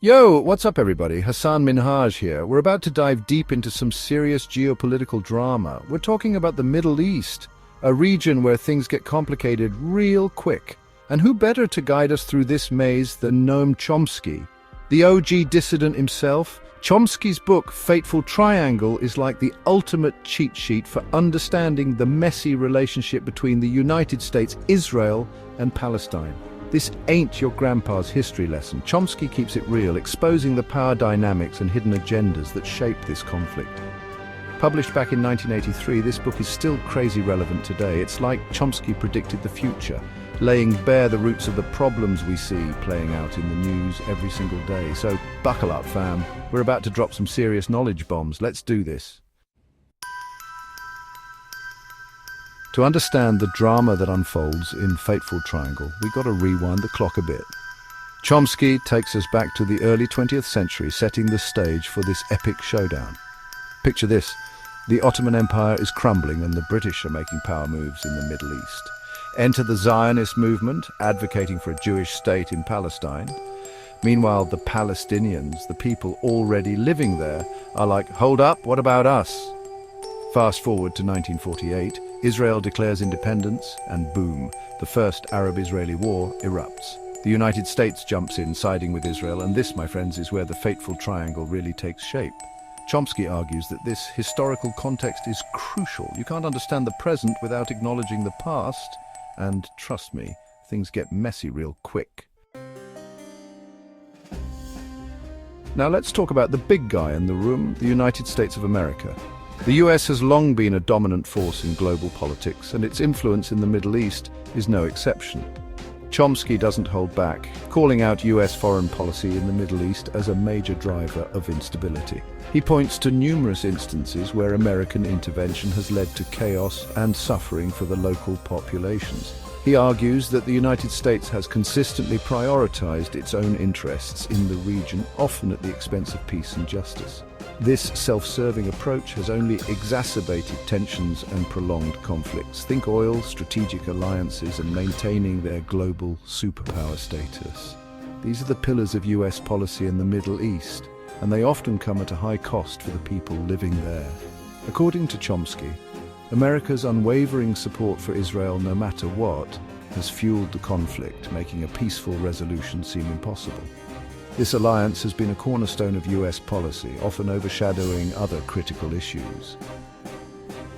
Yo, what's up everybody? Hassan Minhaj here. We're about to dive deep into some serious geopolitical drama. We're talking about the Middle East, a region where things get complicated real quick. And who better to guide us through this maze than Noam Chomsky? The OG dissident himself. Chomsky's book, Fateful Triangle, is like the ultimate cheat sheet for understanding the messy relationship between the United States, Israel, and Palestine. This ain't your grandpa's history lesson. Chomsky keeps it real, exposing the power dynamics and hidden agendas that shape this conflict. Published back in 1983, this book is still crazy relevant today. It's like Chomsky predicted the future, laying bare the roots of the problems we see playing out in the news every single day. So buckle up, fam. We're about to drop some serious knowledge bombs. Let's do this. To understand the drama that unfolds in Fateful Triangle, we got to rewind the clock a bit. Chomsky takes us back to the early 20th century, setting the stage for this epic showdown. Picture this: the Ottoman Empire is crumbling and the British are making power moves in the Middle East. Enter the Zionist movement, advocating for a Jewish state in Palestine. Meanwhile, the Palestinians, the people already living there, are like, hold up, what about us? Fast forward to 1948, Israel declares independence, and boom, the first Arab-Israeli war erupts. The United States jumps in, siding with Israel, and this, my friends, is where the fateful triangle really takes shape. Chomsky argues that this historical context is crucial. You can't understand the present without acknowledging the past, and trust me, things get messy real quick. Now let's talk about the big guy in the room, the United States of America. The US has long been a dominant force in global politics, and its influence in the Middle East is no exception. Chomsky doesn't hold back, calling out US foreign policy in the Middle East as a major driver of instability. He points to numerous instances where American intervention has led to chaos and suffering for the local populations. He argues that the United States has consistently prioritized its own interests in the region, often at the expense of peace and justice. This self-serving approach has only exacerbated tensions and prolonged conflicts. Think oil, strategic alliances, and maintaining their global superpower status. These are the pillars of US policy in the Middle East, and they often come at a high cost for the people living there. According to Chomsky, America's unwavering support for Israel, no matter what, has fueled the conflict, making a peaceful resolution seem impossible. This alliance has been a cornerstone of US policy, often overshadowing other critical issues.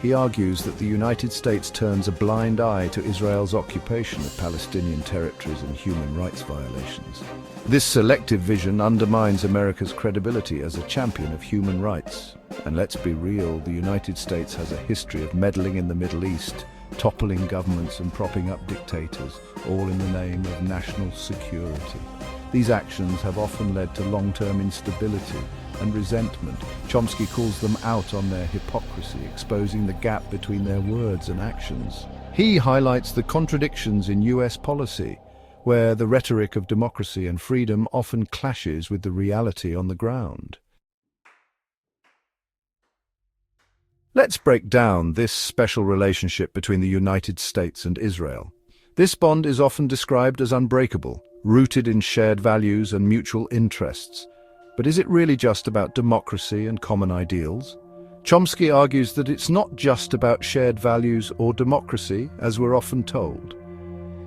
He argues that the United States turns a blind eye to Israel's occupation of Palestinian territories and human rights violations. This selective vision undermines America's credibility as a champion of human rights. And let's be real, the United States has a history of meddling in the Middle East, toppling governments and propping up dictators, all in the name of national security. These actions have often led to long-term instability and resentment. Chomsky calls them out on their hypocrisy, exposing the gap between their words and actions. He highlights the contradictions in US policy, where the rhetoric of democracy and freedom often clashes with the reality on the ground. Let's break down this special relationship between the United States and Israel. This bond is often described as unbreakable, rooted in shared values and mutual interests. But is it really just about democracy and common ideals? Chomsky argues that it's not just about shared values or democracy, as we're often told.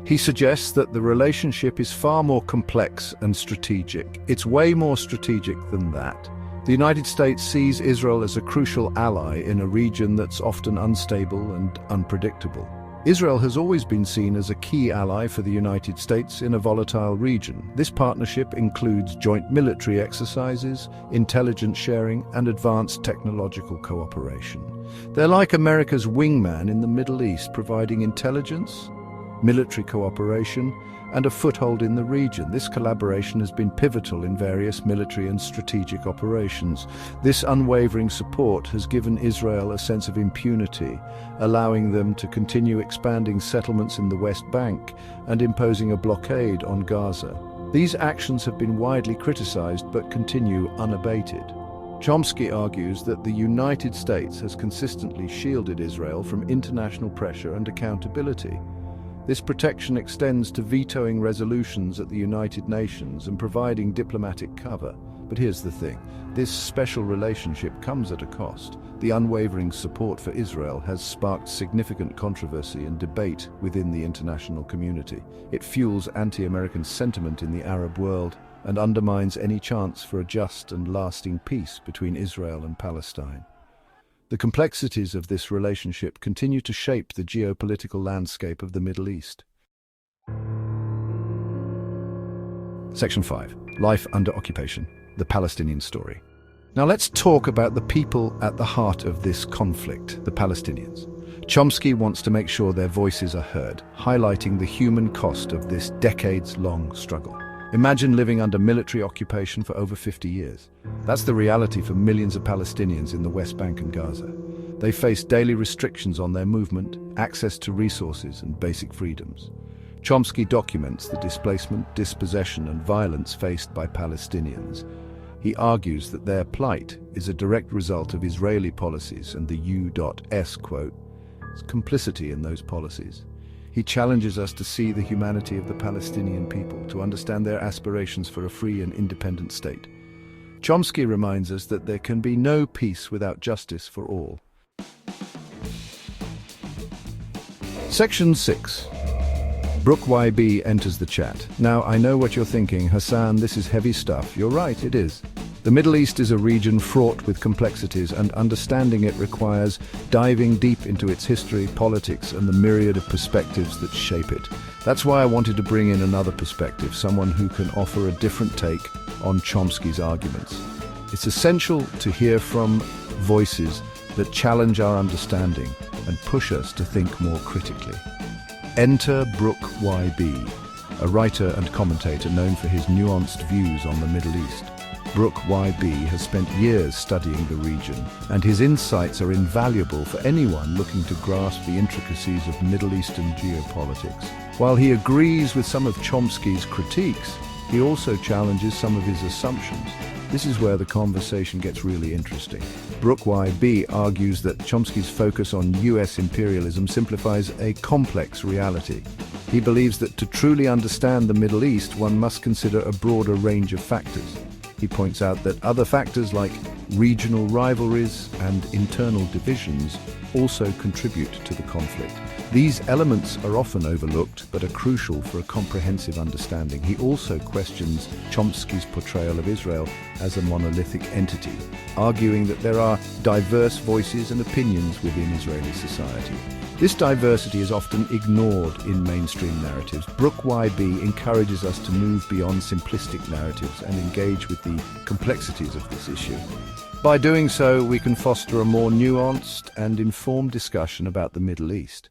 He suggests that the relationship is far more complex and strategic. It's way more strategic than that. The United States sees Israel as a crucial ally in a region that's often unstable and unpredictable. Israel has always been seen as a key ally for the United States in a volatile region. This partnership includes joint military exercises, intelligence sharing, and advanced technological cooperation. They're like America's wingman in the Middle East, providing intelligence, military cooperation, and a foothold in the region. This collaboration has been pivotal in various military and strategic operations. This unwavering support has given Israel a sense of impunity, allowing them to continue expanding settlements in the West Bank and imposing a blockade on Gaza. These actions have been widely criticized but continue unabated. Chomsky argues that the United States has consistently shielded Israel from international pressure and accountability. This protection extends to vetoing resolutions at the United Nations and providing diplomatic cover. But here's the thing, this special relationship comes at a cost. The unwavering support for Israel has sparked significant controversy and debate within the international community. It fuels anti-American sentiment in the Arab world and undermines any chance for a just and lasting peace between Israel and Palestine. The complexities of this relationship continue to shape the geopolitical landscape of the Middle East. Section 5. Life under occupation. The Palestinian story. Now let's talk about the people at the heart of this conflict, the Palestinians. Chomsky wants to make sure their voices are heard, highlighting the human cost of this decades-long struggle. Imagine living under military occupation for over 50 years. That's the reality for millions of Palestinians in the West Bank and Gaza. They face daily restrictions on their movement, access to resources, and basic freedoms. Chomsky documents the displacement, dispossession, and violence faced by Palestinians. He argues that their plight is a direct result of Israeli policies and the U.S. quote, complicity in those policies. He challenges us to see the humanity of the Palestinian people, to understand their aspirations for a free and independent state. Chomsky reminds us that there can be no peace without justice for all. Section 6. Brooke YB enters the chat. Now, I know what you're thinking, Hassan, this is heavy stuff. You're right, it is. The Middle East is a region fraught with complexities, and understanding it requires diving deep into its history, politics, and the myriad of perspectives that shape it. That's why I wanted to bring in another perspective, someone who can offer a different take on Chomsky's arguments. It's essential to hear from voices that challenge our understanding and push us to think more critically. Enter Brooke YB, a writer and commentator known for his nuanced views on the Middle East. Brooke YB has spent years studying the region, and his insights are invaluable for anyone looking to grasp the intricacies of Middle Eastern geopolitics. While he agrees with some of Chomsky's critiques, he also challenges some of his assumptions. This is where the conversation gets really interesting. Brooke YB argues that Chomsky's focus on US imperialism simplifies a complex reality. He believes that to truly understand the Middle East, one must consider a broader range of factors. He points out that other factors like regional rivalries and internal divisions also contribute to the conflict. These elements are often overlooked but are crucial for a comprehensive understanding. He also questions Chomsky's portrayal of Israel as a monolithic entity, arguing that there are diverse voices and opinions within Israeli society. This diversity is often ignored in mainstream narratives. Brooke YB encourages us to move beyond simplistic narratives and engage with the complexities of this issue. By doing so, we can foster a more nuanced and informed discussion about the Middle East.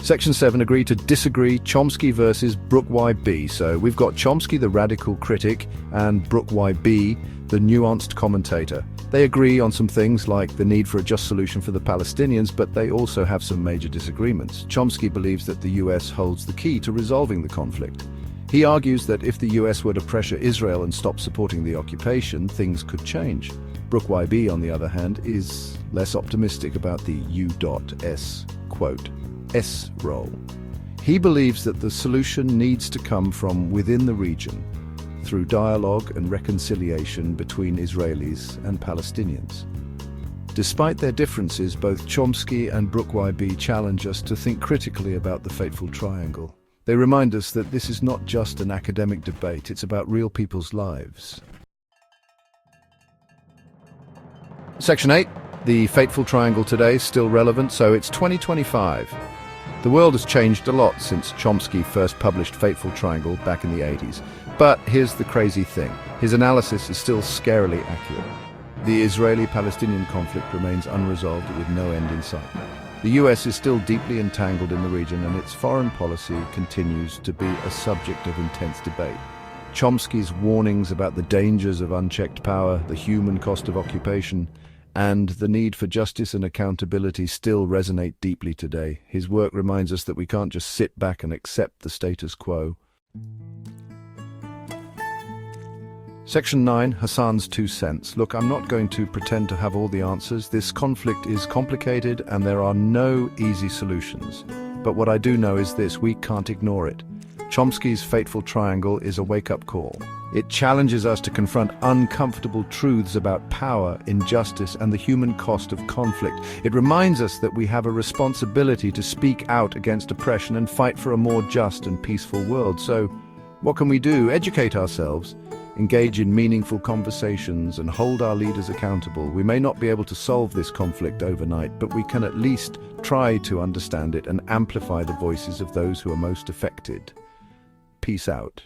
Section 7, agree to disagree, Chomsky versus Brooke YB. So we've got Chomsky, the radical critic, and Brooke YB, the nuanced commentator. They agree on some things like the need for a just solution for the Palestinians, but they also have some major disagreements. Chomsky believes that the US holds the key to resolving the conflict. He argues that if the US were to pressure Israel and stop supporting the occupation, things could change. Brooke YB, on the other hand, is less optimistic about the U.S. quote, S role. He believes that the solution needs to come from within the region, through dialogue and reconciliation between Israelis and Palestinians. Despite their differences, both Chomsky and Brooke YB challenge us to think critically about the Fateful Triangle. They remind us that this is not just an academic debate, it's about real people's lives. Section 8, the Fateful Triangle today is still relevant, so it's 2025. The world has changed a lot since Chomsky first published Fateful Triangle back in the 80s. But here's the crazy thing. His analysis is still scarily accurate. The Israeli-Palestinian conflict remains unresolved with no end in sight. The US is still deeply entangled in the region, and its foreign policy continues to be a subject of intense debate. Chomsky's warnings about the dangers of unchecked power, the human cost of occupation, and the need for justice and accountability still resonate deeply today. His work reminds us that we can't just sit back and accept the status quo. Section 9, Hassan's 2 cents. Look, I'm not going to pretend to have all the answers. This conflict is complicated and there are no easy solutions. But what I do know is this: we can't ignore it. Chomsky's Fateful Triangle is a wake-up call. It challenges us to confront uncomfortable truths about power, injustice, and the human cost of conflict. It reminds us that we have a responsibility to speak out against oppression and fight for a more just and peaceful world. So, what can we do? Educate ourselves, engage in meaningful conversations, and hold our leaders accountable. We may not be able to solve this conflict overnight, but we can at least try to understand it and amplify the voices of those who are most affected. Peace out.